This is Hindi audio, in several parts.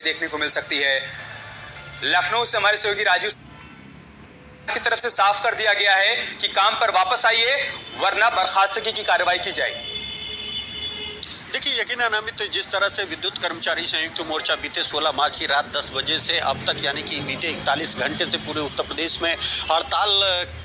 देखने को मिल सकती है। लखनऊ से हमारे सहयोगी राजू की तरफ से साफ कर दिया गया है कि काम पर वापस आइए वरना बर्खास्तगी की कार्रवाई की जाएगी। देखिए, यकीनन अमित, जिस तरह से विद्युत कर्मचारी संयुक्त मोर्चा बीते 16 मार्च की रात 10 बजे से अब तक यानी कि बीते 41 घंटे से पूरे उत्तर प्रदेश में हड़ताल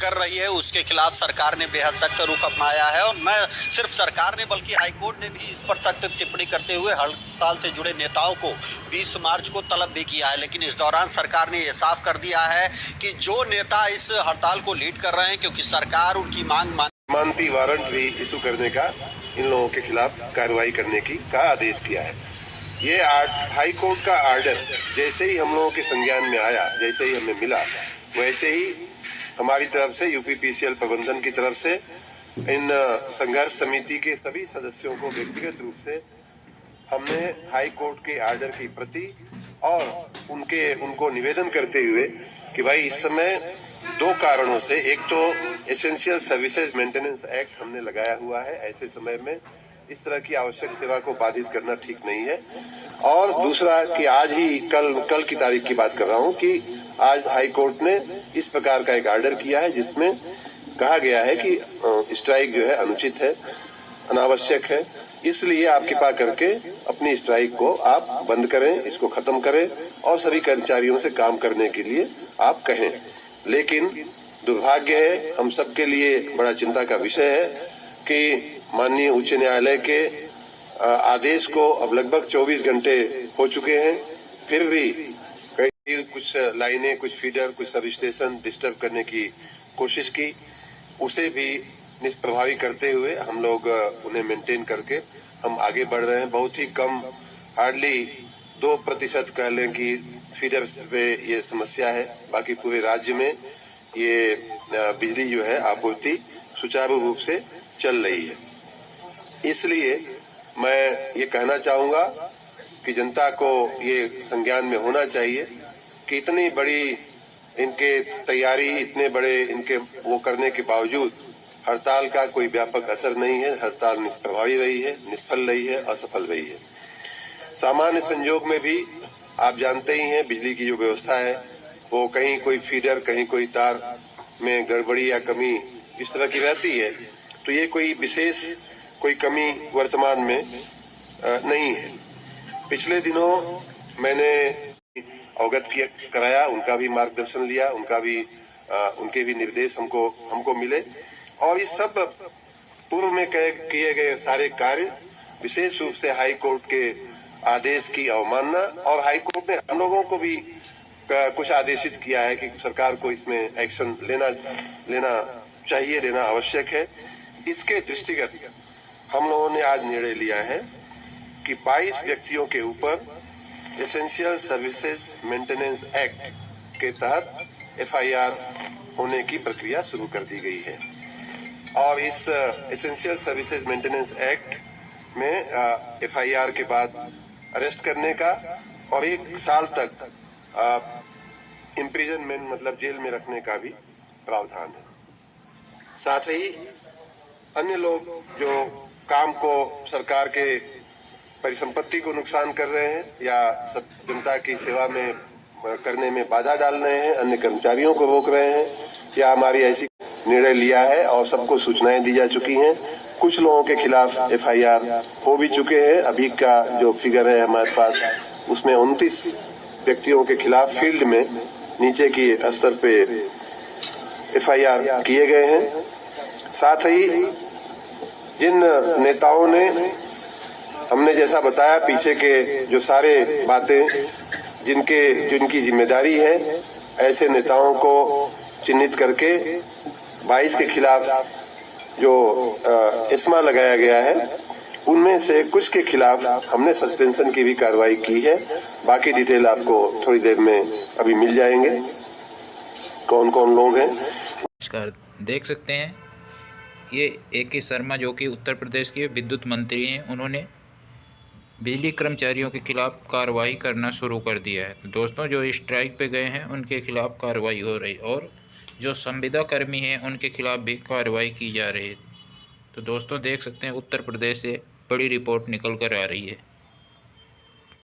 कर रही है, उसके खिलाफ सरकार ने बेहद सख्त रुख अपनाया है। और न सिर्फ सरकार ने बल्कि हाईकोर्ट ने भी इस पर सख्त टिप्पणी करते हुए हड़ताल से जुड़े नेताओं को 20 मार्च को तलब भी किया है। लेकिन इस दौरान सरकार ने यह साफ कर दिया है कि जो नेता इस हड़ताल को लीड कर रहे हैं, क्योंकि सरकार उनकी मानती वारंट भी इशू करने का, इन लोगों के खिलाफ कार्रवाई करने का आदेश किया है। ये हाई कोर्ट का आर्डर जैसे ही हम लोगों के संज्ञान में आया, जैसे ही हमें मिला, वैसे ही हमारी तरफ से यूपीपीसीएल प्रबंधन की तरफ से इन संघर्ष समिति के सभी सदस्यों को व्यक्तिगत रूप से हमने हाई कोर्ट के आर्डर की प्रति और उनको निवेदन करते हुए कि भाई इस समय दो कारणों से, एक तो एसेंशियल सर्विसेज मेंटेनेंस एक्ट हमने लगाया हुआ है, ऐसे समय में इस तरह की आवश्यक सेवा को बाधित करना ठीक नहीं है, और दूसरा कि आज ही कल की तारीख की बात कर रहा हूं कि आज हाई कोर्ट ने इस प्रकार का एक आर्डर किया है जिसमें कहा गया है कि स्ट्राइक जो है अनुचित है, अनावश्यक है, इसलिए आप कृपा करके अपनी स्ट्राइक को आप बंद करें, इसको खत्म करें और सभी कर्मचारियों से काम करने के लिए आप कहें। लेकिन दुर्भाग्य है, हम सबके लिए बड़ा चिंता का विषय है कि माननीय उच्च न्यायालय के आदेश को अब लगभग 24 घंटे हो चुके हैं, फिर भी कई कुछ लाइनें, कुछ फीडर, कुछ सब स्टेशन डिस्टर्ब करने की कोशिश की, उसे भी निष्प्रभावी करते हुए हम लोग उन्हें मेंटेन करके हम आगे बढ़ रहे हैं। बहुत ही कम, हार्डली 2% कह लें कि फीडर पे ये समस्या है, बाकी पूरे राज्य में ये बिजली जो है आपूर्ति सुचारू रूप से चल रही है। इसलिए मैं ये कहना चाहूंगा कि जनता को ये संज्ञान में होना चाहिए कि इतनी बड़ी इनके तैयारी, इतने बड़े इनके वो करने के बावजूद हड़ताल का कोई व्यापक असर नहीं है। हड़ताल निष्प्रभावी रही है, निष्फल रही है, असफल रही है। सामान्य संजोग में भी आप जानते ही हैं, बिजली की जो व्यवस्था है वो कहीं कोई फीडर, कहीं कोई तार में गड़बड़ी या कमी इस तरह की रहती है, तो ये कोई विशेष कोई कमी वर्तमान में नहीं है। पिछले दिनों मैंने अवगत कराया, उनका भी मार्गदर्शन लिया, उनके भी निर्देश हमको मिले, और इस सब पूर्व में किए गए सारे कार्य, विशेष रूप से हाई कोर्ट के आदेश की अवमानना, और हाई कोर्ट ने हम लोगों को भी कुछ आदेशित किया है कि सरकार को इसमें एक्शन लेना चाहिए, लेना आवश्यक है। इसके दृष्टिगत हम लोगों ने आज निर्णय लिया है कि 22 व्यक्तियों के ऊपर एसेंशियल सर्विसेज मेंटेनेंस एक्ट के तहत एफआईआर होने की प्रक्रिया शुरू कर दी गई है। और इस एसेंशियल सर्विसेज मेंटेनेंस एक्ट में एफआईआर के बाद अरेस्ट करने का और 1 साल तक इम्प्रिजनमेंट मतलब जेल में रखने का भी प्रावधान है। साथ ही अन्य लोग जो काम को, सरकार के परिसंपत्ति को नुकसान कर रहे हैं या जनता की सेवा में करने में बाधा डाल रहे हैं, अन्य कर्मचारियों को रोक रहे हैं, या हमारी ऐसी निर्णय लिया है और सबको सूचनाएं दी जा चुकी हैं। कुछ लोगों के खिलाफ एफआईआर हो भी चुके हैं। अभी का जो फिगर है हमारे पास, उसमें 29 व्यक्तियों के खिलाफ फील्ड में नीचे की स्तर पे एफआईआर किए गए हैं। साथ ही जिन नेताओं ने, हमने जैसा बताया, पीछे के जो सारे बातें जिनकी जिम्मेदारी है, ऐसे नेताओं को चिन्हित करके 22 के खिलाफ जो एस्मा लगाया गया है, उनमें से कुछ के खिलाफ हमने सस्पेंशन की भी कार्रवाई की है। बाकी डिटेल आपको थोड़ी देर में अभी मिल जाएंगे, कौन कौन लोग हैं। नमस्कार, देख सकते हैं ये A.K. शर्मा जो कि उत्तर प्रदेश के विद्युत मंत्री हैं, उन्होंने बिजली कर्मचारियों के खिलाफ कार्रवाई करना शुरू कर दिया है। तो दोस्तों, जो स्ट्राइक पे गए हैं उनके खिलाफ कार्रवाई हो रही, और जो संविदा कर्मी हैं उनके खिलाफ भी कार्रवाई की जा रही है। तो दोस्तों, देख सकते हैं उत्तर प्रदेश से बड़ी रिपोर्ट निकल कर आ रही है।